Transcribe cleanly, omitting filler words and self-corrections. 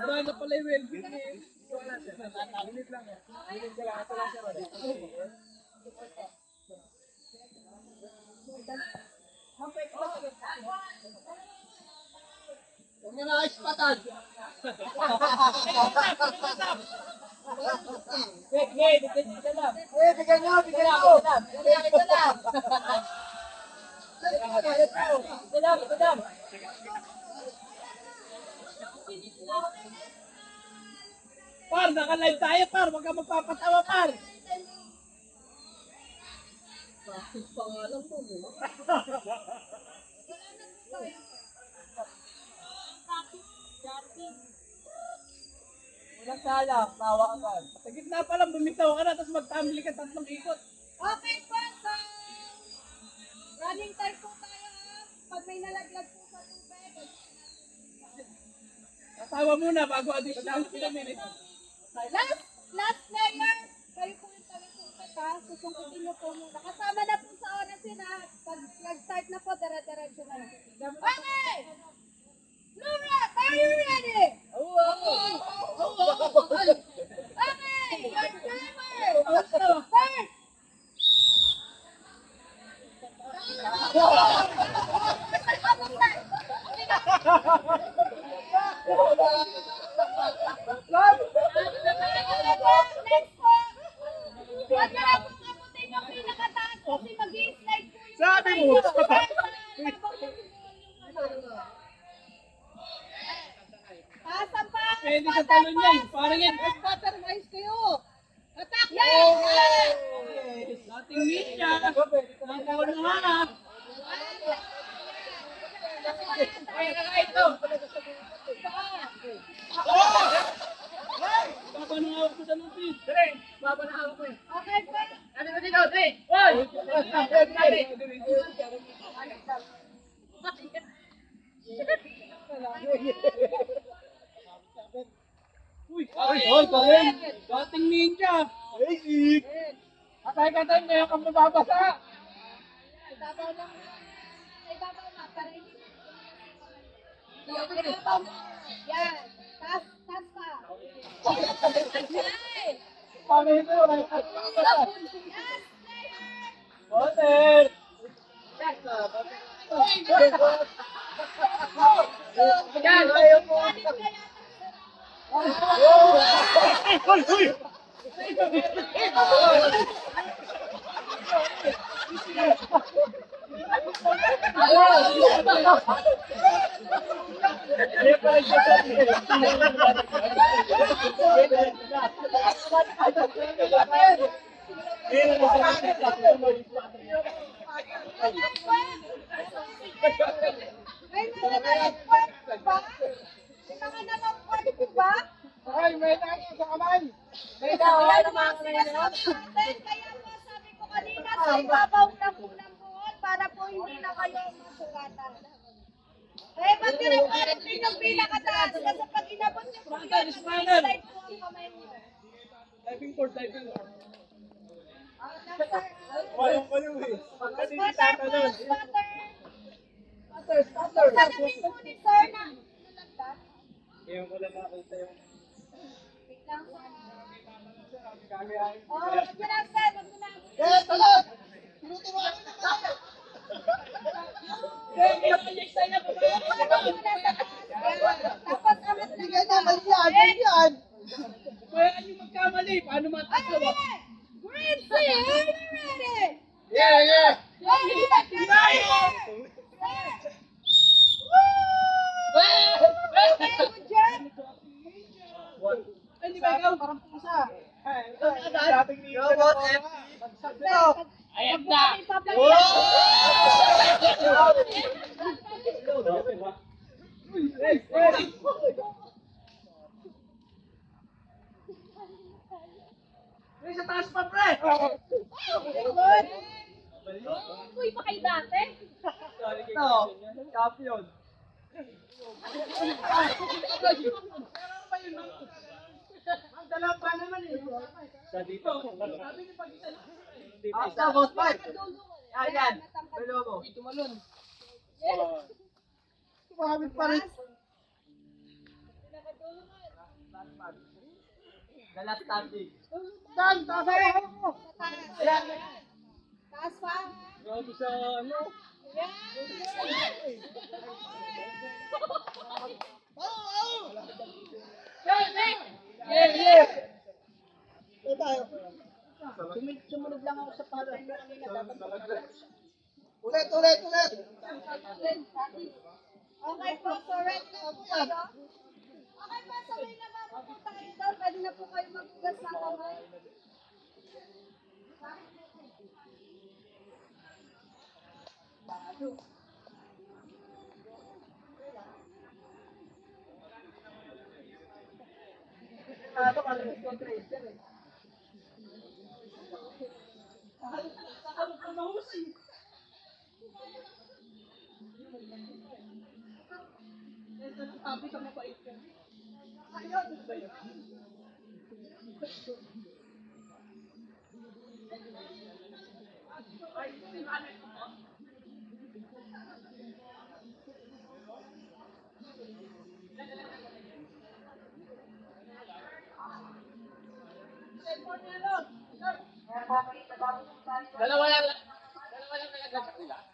Ba na pala yung Welvin eh. Wala siya. Minute lang eh. Minute ka lang. Ito lang siya. Huwag niyo na ispatan. Bigyan nyo. Par, naka-live tayo, par. Huwag ka magpapatawa, par. Bakit pangalan mo, mo? Walang sala, tawa ka pa. Sa gitna pa lang, bumitaw ka na, tapos mag-family ka 3 ikot. Okay po, so running time po tayo ha. Pag may nalaglag po sa tubig. Natawa muna bago additional minutes. Last player, kayo po yung taga-sungkit ha. Susungkitin niyo po muna. Kasama na po sa oras yun ha. Pag nag-start na po, dara-diretso na. Okay! Laura, are you ready? Okay, your timer! Start! Sabi mo! Pwede sa talon yan. Parang yan. Pattern-wise kayo. Attack! Dating ninja. Nakaw na nga na. Ay, ito. Baba na hawak ko sa notis. Baba na hawak ko eh. Okay, po. Ano ba dito? Hoy! Uy! Hoy! Karen! Dating ninja! Hey! Katay-katay ngayon kang mababasa! Ibabaw lang. Ibabaw na. Para hindi. Yan. Taas pa. Paano ito? Yes, player! Hotel! Yan! Ayaw mo! May nalaglag ba? May nalaglag ba? Ay, may tayo sa kamay! May dahon ang mga ngayon. Kaya po sabi ko kanina sa ibabaw na po ng buhon para po hindi na kayo masugatan. Eh, pag tinapalit din yung pinakataas kasi pag inabot niyo po yun, mag-slide po ang kamay niyo. Diving board, diving board. Spotter, Tatalon. spotter. Salamin po ni sir na. Ngayon ko lang nakita yung Wait lang, sir. kami ay... Oh, wag mo na, sir. Wag mo na. Talon! Tinutuwanan na tayo! Nag-excited na ba? Wag mo na sa taas. Yan. Tapos angat na Yan na, mali yan! Kaya yung magkamali, paano Ay, matatawa? ready? Green sea, are you ready? Yeah! Okay, good job. Ay, di ba ikaw? Parang pusa. Dating ninja na po. Bagsak nito. Ayan na! Ay, sa taas pa, pre! Uy, pa kayo dati? Ito, champion. Ang dalang pa naman eh. Sa dito. Sabi ni pag-isa lang. Sa boss fight. Yan. Belo mo. Tumalon. Tumamit pa rin. Dalas standing. Taas. Ayan. Taas pa. Grabe sa ano. Sumunod lang ako sa pala. Ulit. Okay po, so ready na po kayo. Okay po, so may napapunta kayo doon. Pwede na po kayo maghugas ng kamay. Dalawa lang nagagad sa kanila.